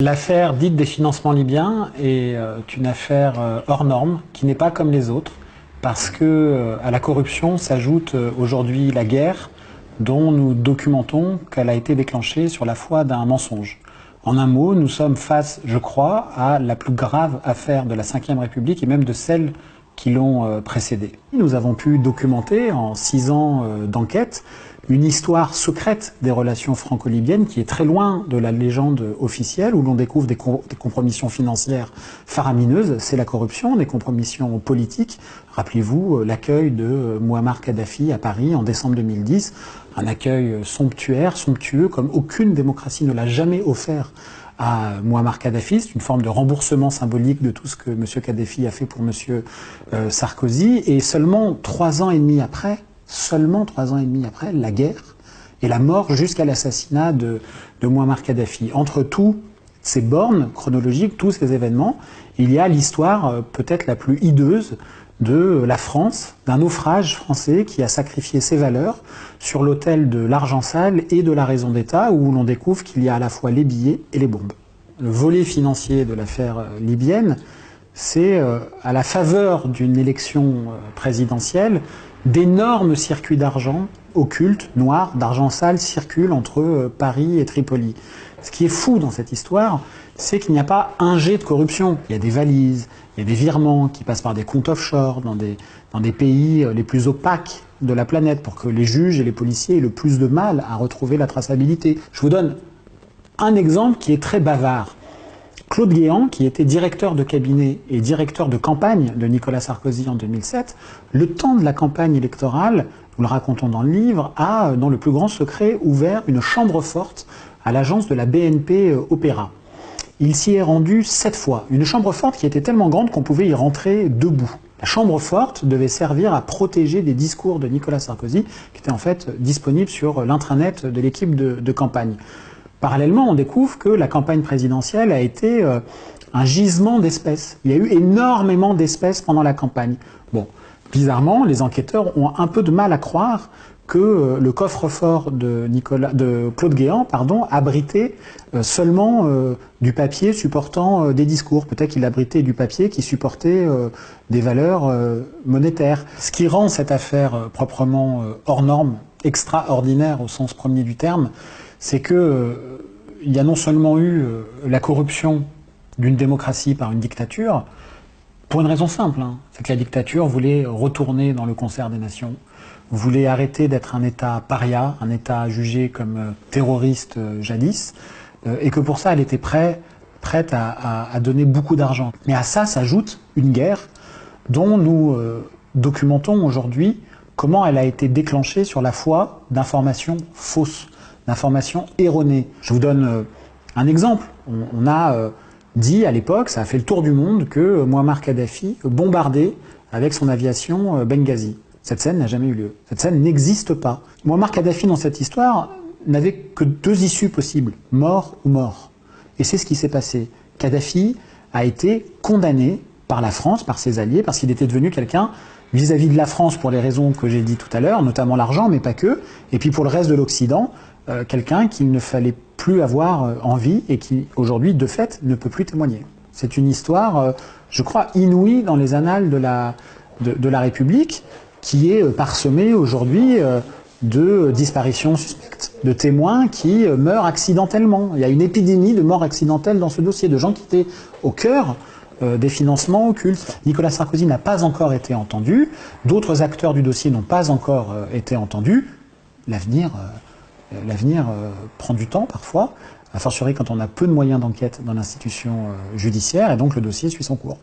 L'affaire dite des financements libyens est une affaire hors norme, qui n'est pas comme les autres, parce que à la corruption s'ajoute aujourd'hui la guerre, dont nous documentons qu'elle a été déclenchée sur la foi d'un mensonge. En un mot, nous sommes face, je crois, à la plus grave affaire de la Ve République et même de celles qui l'ont précédée. Nous avons pu documenter en 6 ans d'enquête une histoire secrète des relations franco-libyennes qui est très loin de la légende officielle, où l'on découvre des compromissions financières faramineuses. C'est la corruption, des compromissions politiques. Rappelez-vous l'accueil de Mouammar Kadhafi à Paris en décembre 2010, un accueil somptueux, comme aucune démocratie ne l'a jamais offert à Mouammar Kadhafi. C'est une forme de remboursement symbolique de tout ce que M. Kadhafi a fait pour M. Sarkozy. Et seulement 3 ans et demi après, la guerre et la mort jusqu'à l'assassinat de Mouammar Kadhafi. Entre tous ces bornes chronologiques, tous ces événements, il y a l'histoire peut-être la plus hideuse de la France, d'un naufrage français qui a sacrifié ses valeurs sur l'autel de l'argent sale et de la raison d'État, où l'on découvre qu'il y a à la fois les billets et les bombes. Le volet financier de l'affaire libyenne, c'est à la faveur d'une élection présidentielle, d'énormes circuits d'argent occultes, noirs, d'argent sale circulent entre Paris et Tripoli. Ce qui est fou dans cette histoire, c'est qu'il n'y a pas un jet de corruption. Il y a des valises, il y a des virements qui passent par des comptes offshore dans des pays les plus opaques de la planète pour que les juges et les policiers aient le plus de mal à retrouver la traçabilité. Je vous donne un exemple qui est très bavard. Claude Guéant, qui était directeur de cabinet et directeur de campagne de Nicolas Sarkozy en 2007, le temps de la campagne électorale, nous le racontons dans le livre, a, dans le plus grand secret, ouvert une chambre forte à l'agence de la BNP Opéra. Il s'y est rendu 7 fois. Une chambre forte qui était tellement grande qu'on pouvait y rentrer debout. La chambre forte devait servir à protéger des discours de Nicolas Sarkozy, qui étaient en fait disponibles sur l'intranet de l'équipe de campagne. Parallèlement, on découvre que la campagne présidentielle a été un gisement d'espèces. Il y a eu énormément d'espèces pendant la campagne. Bon, bizarrement, les enquêteurs ont un peu de mal à croire que le coffre-fort de Claude Guéant abritait seulement du papier supportant des discours. Peut-être qu'il abritait du papier qui supportait des valeurs monétaires. Ce qui rend cette affaire proprement hors norme, extraordinaire au sens premier du terme, c'est que il y a non seulement eu la corruption d'une démocratie par une dictature, pour une raison simple, c'est que la dictature voulait retourner dans le concert des nations, voulait arrêter d'être un État paria, un État jugé comme terroriste jadis, et que pour ça elle était prête à donner beaucoup d'argent. Mais à ça s'ajoute une guerre dont nous documentons aujourd'hui comment elle a été déclenchée sur la foi d'informations fausses, d'informations erronées. Je vous donne un exemple. On a dit à l'époque, ça a fait le tour du monde, que Mouammar Kadhafi bombardait avec son aviation Benghazi. Cette scène n'a jamais eu lieu. Cette scène n'existe pas. Mouammar Kadhafi, dans cette histoire, n'avait que 2 issues possibles, mort ou mort. Et c'est ce qui s'est passé. Kadhafi a été condamné par la France, par ses alliés, parce qu'il était devenu quelqu'un vis-à-vis de la France pour les raisons que j'ai dit tout à l'heure, notamment l'argent, mais pas que, et puis pour le reste de l'Occident, quelqu'un qu'il ne fallait plus avoir en vie et qui, aujourd'hui, de fait, ne peut plus témoigner. C'est une histoire, je crois, inouïe dans les annales de la République, qui est parsemée aujourd'hui de disparitions suspectes, de témoins qui meurent accidentellement. Il y a une épidémie de morts accidentelles dans ce dossier, de gens qui étaient au cœur des financements occultes. Nicolas Sarkozy n'a pas encore été entendu, d'autres acteurs du dossier n'ont pas encore été entendus. L'avenir prend du temps parfois, a fortiori quand on a peu de moyens d'enquête dans l'institution judiciaire, et donc le dossier suit son cours.